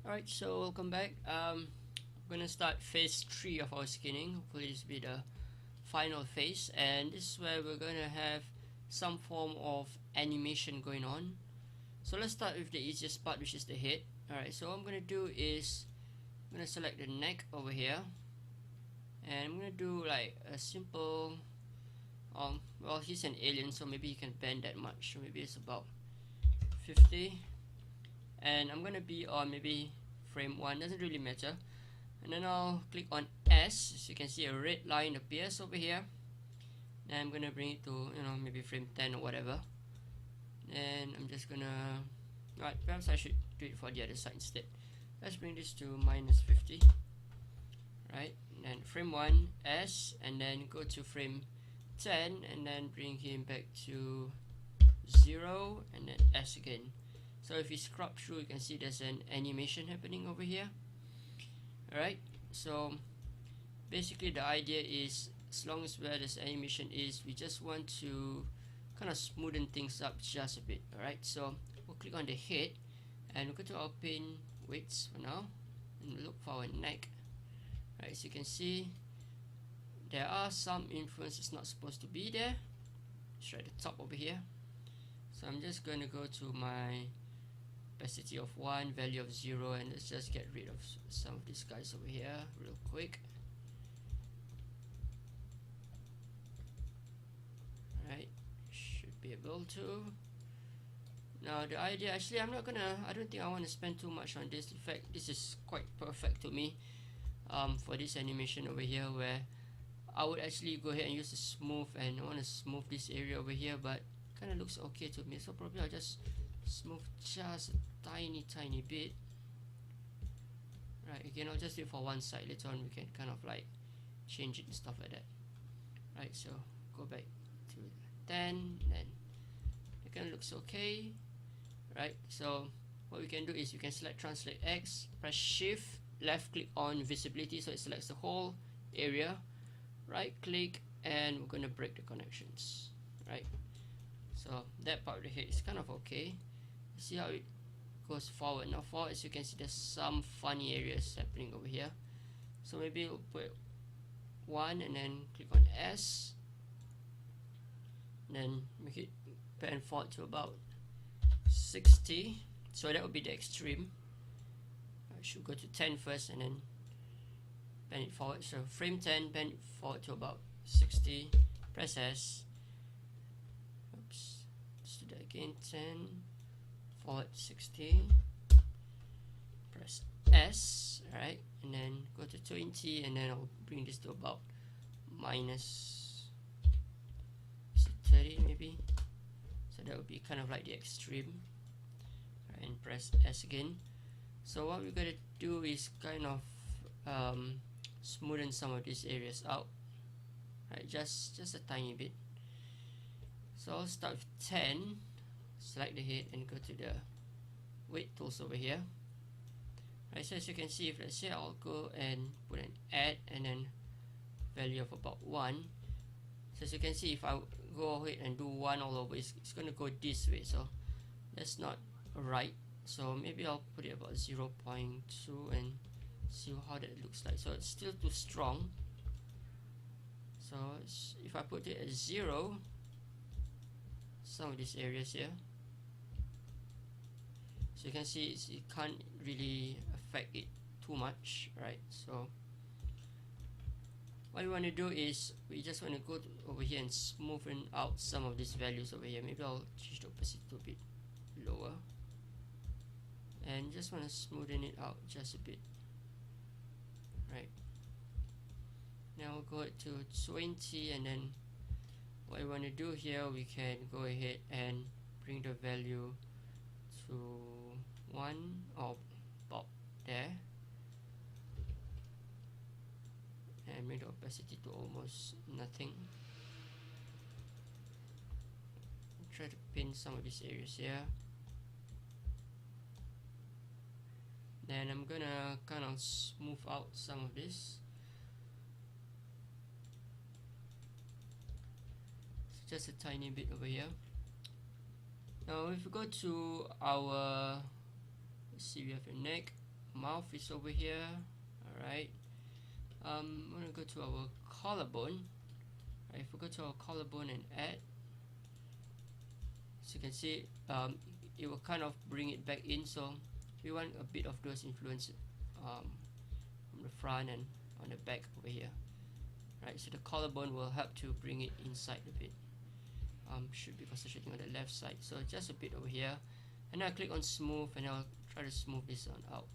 Alright, so welcome back. We're gonna start phase 3 of our skinning. Hopefully this will be the final phase, and this is where we're gonna have some form of animation going on. So let's start with the easiest part, which is the head. Alright, so what I'm gonna do is I'm gonna select the neck over here, and I'm gonna do like a simple well, he's an alien, so maybe he can bend that much, so maybe it's about 50, and I'm gonna be on maybe frame 1, doesn't really matter. And then I'll click on S, so you can see a red line appears over here. And I'm gonna bring it to, maybe frame 10 or whatever. And I'm just gonna, right, perhaps I should do it for the other side instead. Let's bring this to -50, right? And then frame 1, S, and then go to frame 10, and then bring him back to 0, and then S again. So if you scrub through, you can see there's an animation happening over here. Alright, so basically the idea is, as long as where this animation is, we just want to kind of smoothen things up just a bit. Alright, so we'll click on the head and we'll go to our pane weights for now and look for our neck. Alright, so you can see there are some influences not supposed to be there. It's right at the top over here. So I'm just going to go to my opacity of 1, value of 0, and let's just get rid of some of these guys over here real quick. Alright, should be able to. Now the idea, actually I don't think I want to spend too much on this. In fact, this is quite perfect to me for this animation over here, where I would actually go ahead and use the smooth, and I want to smooth this area over here, but kind of looks okay to me, so probably I'll just smooth just a tiny bit. Right, again, I'll just do it for one side. Later on we can kind of like change it and stuff like that. Right, so go back to 10, then it kind of looks okay. Right, so what we can do is we can select translate X, press shift, left click on visibility, so it selects the whole area. Right click, and we're going to break the connections. Right, so that part of the head is kind of okay. See how it goes forward. Now forward, as you can see, there's some funny areas happening over here, so maybe we'll put 1 and then click on S, and then make it pan forward to about 60, so that would be the extreme. I should go to 10 first and then pan it forward. So frame 10, pan it forward to about 60, press S, oops, let's do that again, 10 forward 60, press S, right, and then go to 20, and then I'll bring this to about -30 maybe, so that would be kind of like the extreme. Right, and press S again. So what we're gonna do is kind of smoothen some of these areas out, right, just a tiny bit. So I'll start with 10, select the head and go to the weight tools over here. Right, so as you can see, if let's say I'll go and put an add and then value of about 1. So as you can see, if I go ahead and do 1 all over, it's going to go this way, so that's not right. So maybe I'll put it about 0.2 and see how that looks like. So it's still too strong, so if I put it at 0, some of these areas here, so you can see it can't really affect it too much, right? So what we want to do is we just want to go over here and smoothen out some of these values over here. Maybe I'll change the opacity to a bit lower, and just want to smoothen it out just a bit. Right, now we'll go to 20, and then what we want to do here, we can go ahead and bring the value to 1 or about there, and bring the opacity to almost nothing. Try to pin some of these areas here. Then I'm gonna kind of smooth out some of this, just a tiny bit over here. Now if we go to our, let's see, we have a neck, mouth is over here. Alright, I'm gonna go to our collarbone. Right, if we go to our collarbone and add, as you can see, it will kind of bring it back in, so we want a bit of those influence from the front and on the back over here. Right, so the collarbone will help to bring it inside a bit. Should be concentrating on the left side, so just a bit over here, and now I click on smooth and I'll try to smooth this one out.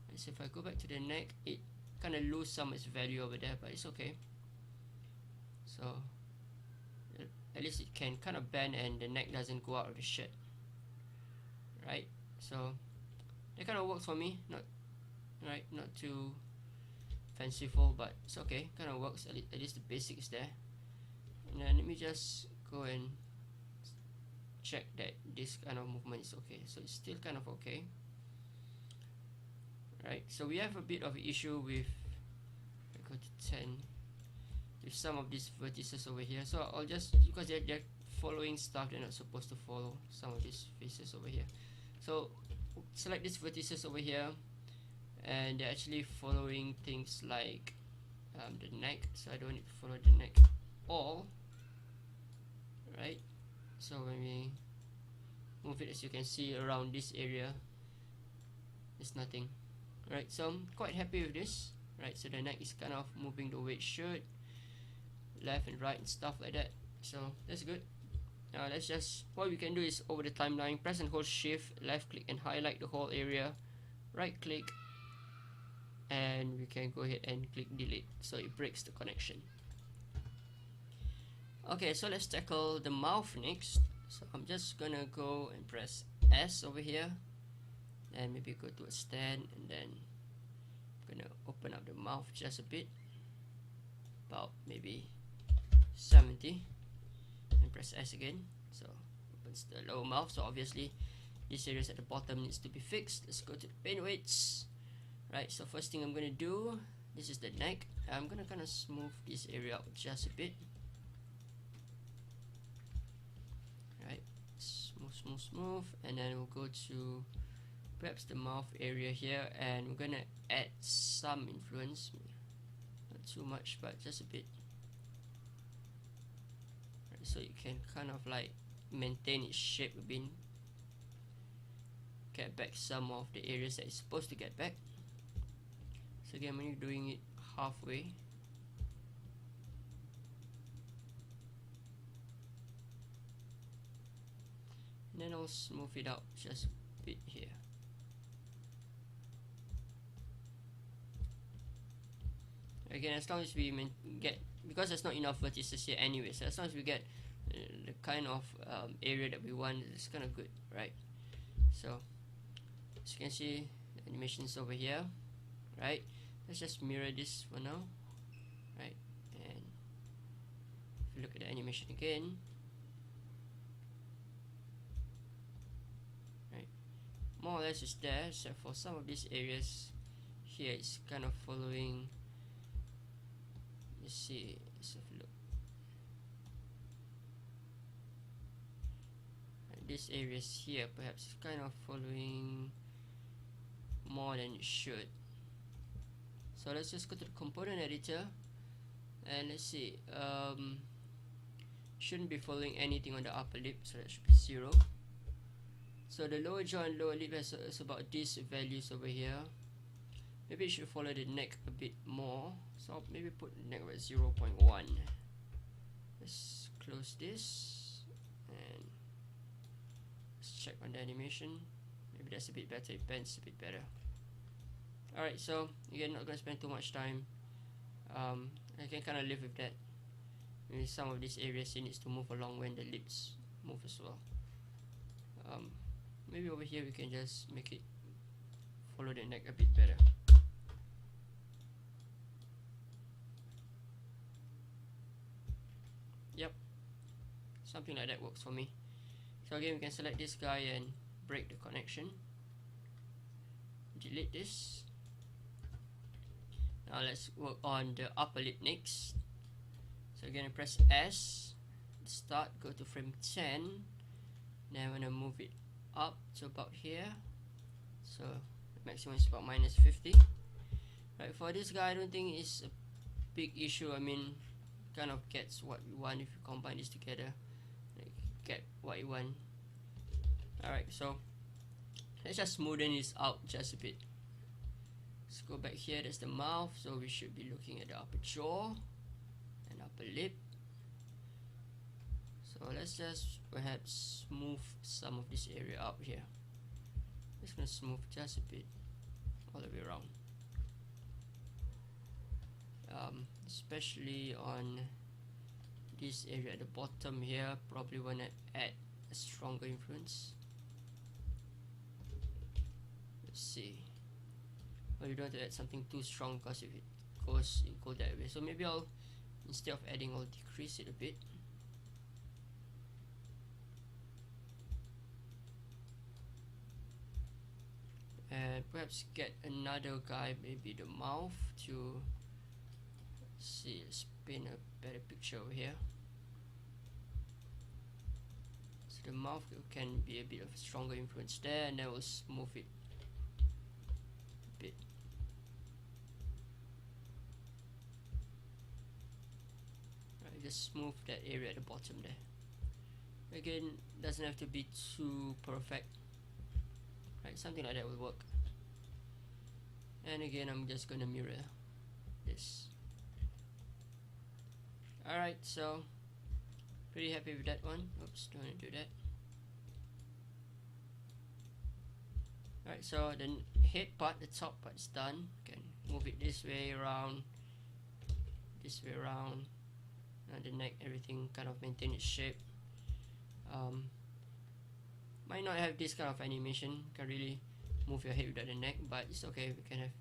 Right, so if I go back to the neck, it kind of lose some of its value over there, but it's okay. So at least it can kind of bend and the neck doesn't go out of the shirt. Right, so that kind of works for me. Not too fanciful, but it's okay, kind of works. At least the basic is there. And then let me just go and check that this kind of movement is okay. So it's still kind of okay. Right, so we have a bit of an issue with, I go to 10, with some of these vertices over here. So I'll just, because they're following stuff they're not supposed to follow, some of these faces over here. So select these vertices over here, and they're actually following things like the neck, so I don't need to follow the neck all. Right, so when we move it, as you can see around this area, there's nothing. Right, so I'm quite happy with this. Right, so the neck is kind of moving the way it should, left and right and stuff like that, so that's good. Now let's just, what we can do is over the timeline, press and hold shift, left click and highlight the whole area, right click, and we can go ahead and click delete, so it breaks the connection. Okay, so let's tackle the mouth next. So I'm just gonna go and press S over here, and maybe go to a stand, and then I'm gonna open up the mouth just a bit, about maybe 70, and press S again, so opens the lower mouth. So obviously this area at the bottom needs to be fixed. Let's go to the paint weights. Right, so first thing I'm gonna do, this is the neck. I'm gonna kind of smooth this area out just a bit. Right, smooth, and then we'll go to perhaps the mouth area here, and we're gonna add some influence, not too much, but just a bit. Right, so you can kind of like maintain its shape a bit, get back some of the areas that it's supposed to get back. So again, when you're doing it halfway, and then I'll smooth it out just a bit here. Again, as long as we get, because there's not enough vertices here anyway, so as long as we get the kind of area that we want, it's kind of good, right? So as you can see, the animation's over here, right? Let's just mirror this for now, right? And if you look at the animation again, right, more or less it's there, except for some of these areas here it's kind of following. Let's see, let's have a look. Right, these areas here perhaps kind of following more than it should. So let's just go to the component editor, and let's see, shouldn't be following anything on the upper lip, so that should be 0. So the lower jaw and lower lip has about these values over here. Maybe it should follow the neck a bit more, so I'll maybe put the neck at 0.1. Let's close this and let's check on the animation. Maybe that's a bit better, it bends a bit better. Alright, so again, not gonna spend too much time. I can kind of live with that. Maybe some of these areas it needs to move along when the lips move as well. Maybe over here we can just make it follow the neck a bit better. Yep, something like that works for me. So again, we can select this guy and break the connection. Delete this. Now let's work on the upper lip next. So again, press S, start, go to frame 10. Then I'm going to move it up to about here. So let maximum is about -50. Right, for this guy I don't think it's a big issue. I mean, kind of gets what we want if you combine this together, like, get what you want. Alright, so let's just smoothen this out just a bit. Let's go back here. That's the mouth, so we should be looking at the upper jaw and upper lip. So let's just perhaps smooth some of this area out here. Just gonna smooth just a bit all the way around, especially on this area at the bottom here. Probably wanna add a stronger influence. Let's see. Well, you don't have to add something too strong, because if it go that way. So maybe I'll, instead of adding, I'll decrease it a bit. And perhaps get another guy, maybe the mouth, to see, let's paint a better picture over here. So the mouth can be a bit of a stronger influence there, and then we'll smooth it a bit. Right, just smooth that area at the bottom there. Again, doesn't have to be too perfect. Right, something like that will work. And again, I'm just gonna mirror this. Alright, so pretty happy with that one. Oops, don't want to do that. Alright, so the head part, the top part is done. Can move it this way around, this way around, and the neck, everything kind of maintain its shape. Might not have this kind of animation, can't really move your head without the neck, but it's okay. We can have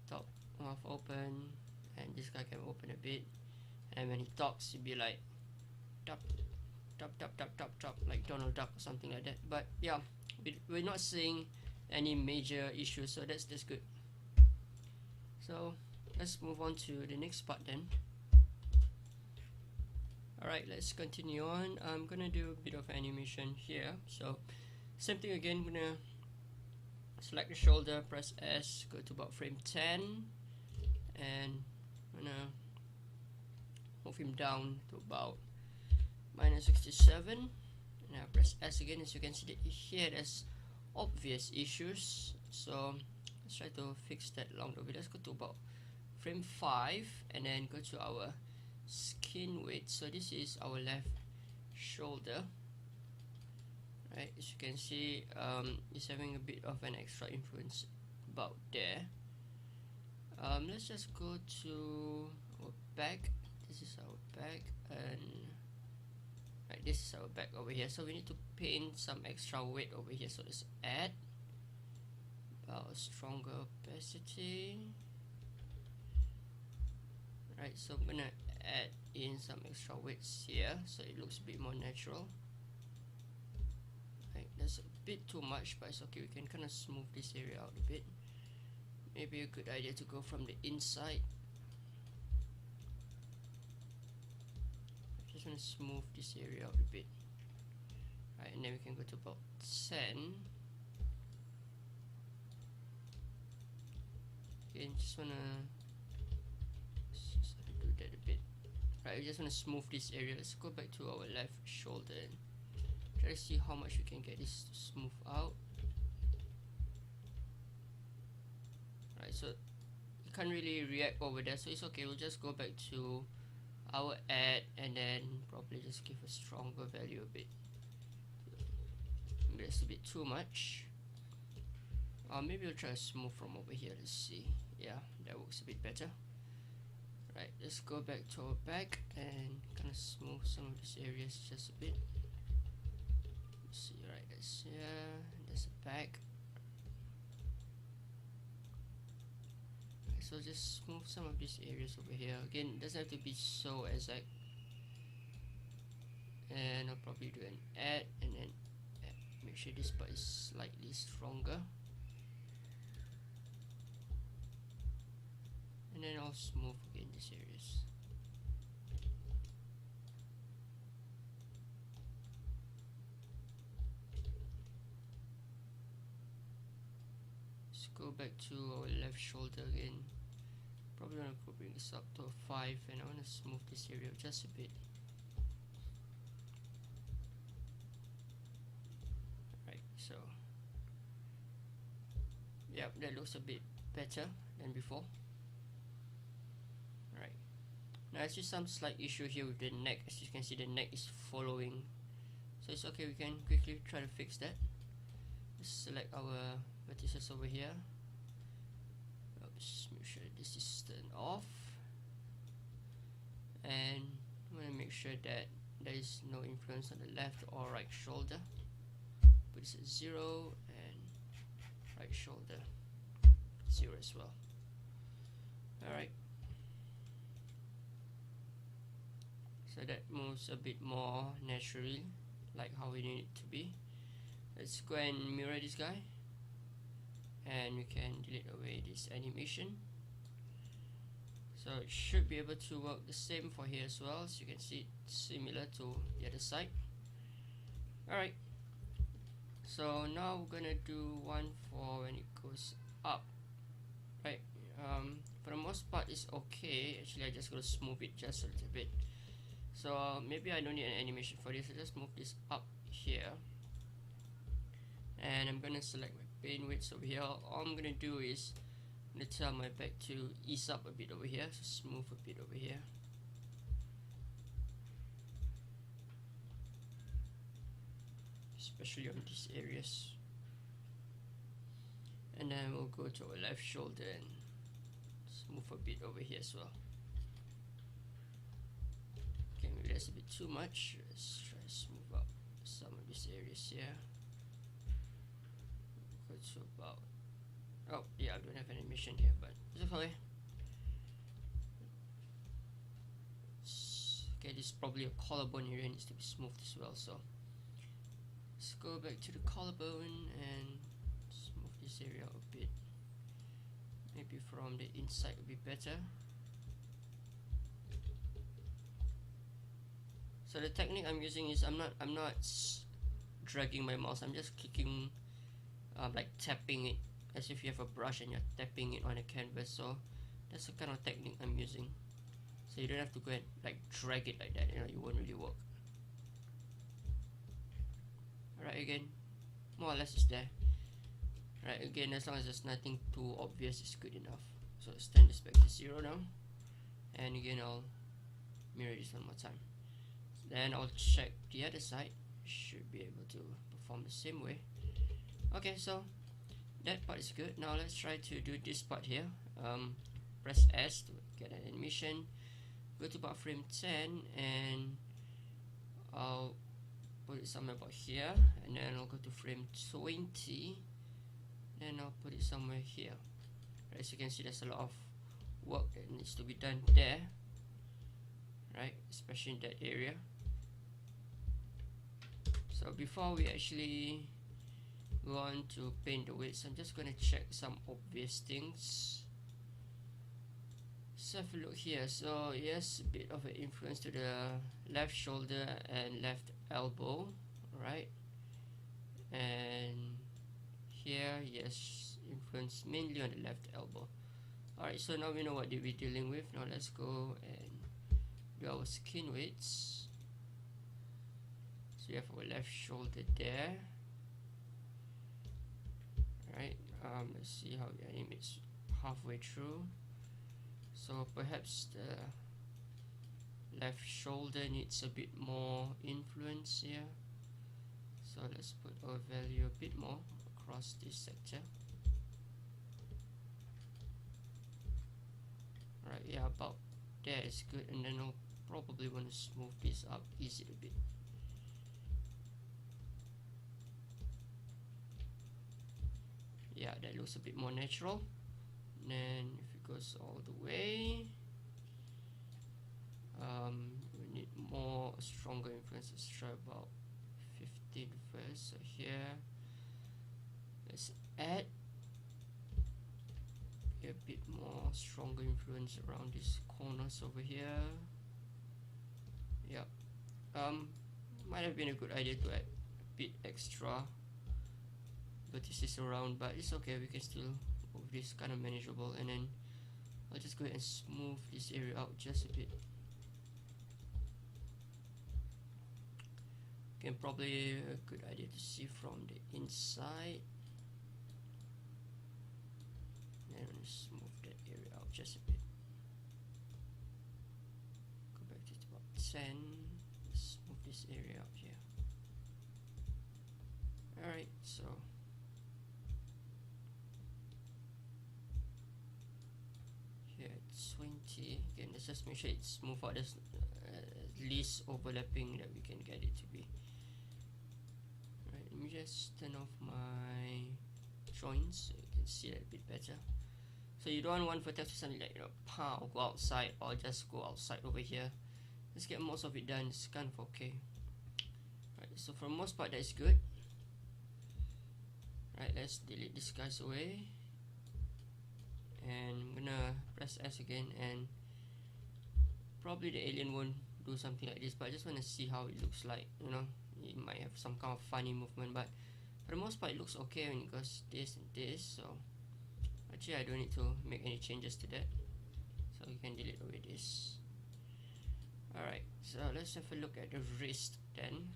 top mouth open, and this guy can open a bit, and when he talks he'll be like top, top, top, top, top, top, like Donald Duck or something like that. But yeah, we're not seeing any major issues, so that's good. So let's move on to the next part then. Alright, let's continue on. I'm gonna do a bit of animation here. So same thing again, I'm gonna select the shoulder, press S, go to about frame 10, and I'm gonna move him down to about -67, and I press S again. As you can see that here there's obvious issues, so let's try to fix that along the way. Let's go to about frame 5, and then go to our skin width. So this is our left shoulder. Right, as you can see, it's having a bit of an extra influence about there. Let's just go to our back. This is our back, and right, this is our back over here. So we need to paint some extra weight over here. So let's add about a stronger opacity. Right, so I'm gonna add in some extra weights here so it looks a bit more natural. Right, that's a bit too much, but it's okay. We can kind of smooth this area out a bit. Maybe a good idea to go from the inside. Just want to smooth this area out a bit. Right, and then we can go to about 10. Again, just wanna do that a bit. Right, we just want to smooth this area. Let's go back to our left shoulder and try to see how much we can get this to smooth out. Right, so you can't really react over there, so it's okay. We'll just go back to our add, and then probably just give a stronger value a bit. Maybe that's a bit too much. Maybe we'll try to smooth from over here. Let's see. Yeah, that works a bit better. Right, let's go back to our back and kind of smooth some of these areas just a bit. Let's see, right, that's here, that's the back. Right, so just smooth some of these areas over here. Again, it doesn't have to be so exact. And I'll probably do an add, and then make sure this part is slightly stronger. And then I'll smooth again these areas. go back to our left shoulder again. Probably want to bring this up to a 5, and I want to smooth this area just a bit. Right, so yep, that looks a bit better than before. Right, now I see some slight issue here with the neck. As you can see, the neck is following, so it's okay, we can quickly try to fix that. Let's select our vertices over here. Oops, make sure this is turned off, and I'm going to make sure that there is no influence on the left or right shoulder. Put this at 0, and right shoulder 0 as well. Alright, so that moves a bit more naturally, like how we need it to be. Let's go and mirror this guy, and we can delete away this animation. So it should be able to work the same for here as well. So you can see it's similar to the other side. Alright, so now we're gonna do one for when it goes up. Right, for the most part it's okay. Actually, I just gotta smooth it just a little bit. So maybe I don't need an animation for this. I just move this up here, and I'm gonna select my paint widths over here. All I'm gonna do is I'm gonna tell my back to ease up a bit over here, so smooth a bit over here. Especially on these areas. And then we'll go to our left shoulder and smooth a bit over here as well. Okay, maybe that's a bit too much. Let's try to smooth up some of these areas here. Go to about, oh yeah, I don't have an animation here, but it's okay. Okay, this is probably a collarbone area, needs to be smoothed as well, so let's go back to the collarbone and smooth this area out a bit. Maybe from the inside would be better. So the technique I'm using is I'm not dragging my mouse. I'm just clicking, like tapping it, as if you have a brush and you're tapping it on a canvas. So that's the kind of technique I'm using. So you don't have to go and like drag it like that. You know, it won't really work. Alright, again, more or less it's there. Right, again, as long as there's nothing too obvious, it's good enough. So let's turn this back to 0 now, and again I'll mirror this one more time. Then I'll check the other side. Should be able to perform the same way. Okay, so that part is good. Now let's try to do this part here. Press S to get an animation. Go to about frame 10, and I'll put it somewhere about here, and then I'll go to frame 20, then I'll put it somewhere here. As you can see, there's a lot of work that needs to be done there, right, especially in that area. So before we actually go on to paint the widths, I'm just going to check some obvious things. Let's have a look here. So yes, a bit of an influence to the left shoulder and left elbow, right? And here, yes, influence mainly on the left elbow. Alright, so now we know what we're dealing with. Now let's go and do our skin widths. So we have our left shoulder there. Right, let's see how the animates halfway through. So perhaps the left shoulder needs a bit more influence here. So let's put our value a bit more across this sector. Right, yeah, about there is good, and then I'll probably want to smooth this up, ease it a bit. Yeah, that looks a bit more natural. And then if it goes all the way, we need more stronger influence. Let's try about 15 first. So here, let's add a bit more stronger influence around these corners over here. Yeah, might have been a good idea to add a bit extra vertices around, but it's okay, we can still hope this is kind of manageable, and then I'll just go ahead and smooth this area out just a bit. Again, probably a good idea to see from the inside. And smooth that area out just a bit. Go back to about 10. Smooth this area out here. Alright, so here at 20. Again, let's just make sure it's smooth out. There's least overlapping that we can get it to be. Alright, let me just turn off my joints so you can see it a bit better. So you don't want vertex to suddenly like, pow, go outside, or just go outside over here. Let's get most of it done. It's kind of okay. Right, so for the most part that's good. Right, let's delete these guys away. And I'm gonna press S again, and probably the alien won't do something like this, but I just want to see how it looks like. You know, it might have some kind of funny movement, but for the most part it looks okay when it goes this and this. So actually I don't need to make any changes to that, so you can delete away this. Alright, so let's have a look at the wrist then.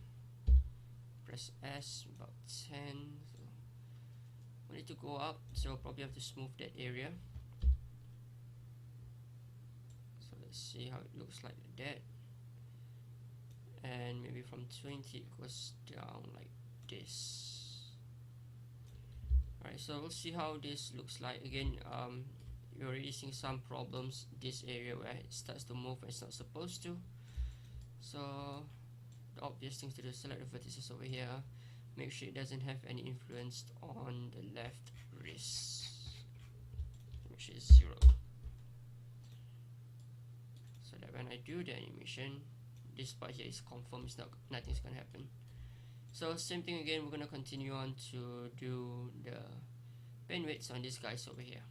Press S, about 10. So we need to go up, so we'll probably have to smooth that area. So let's see how it looks like that. And maybe from 20 it goes down like this. Alright, so we'll see how this looks like. Again, you're already seeing some problems this area where it starts to move when it's not supposed to. So the obvious things to do is select the vertices over here. Make sure it doesn't have any influence on the left wrist. Make sure it's 0. So that when I do the animation, this part here is confirmed, nothing's gonna happen. So same thing again, we're gonna continue on to do the pen weights on these guys over here.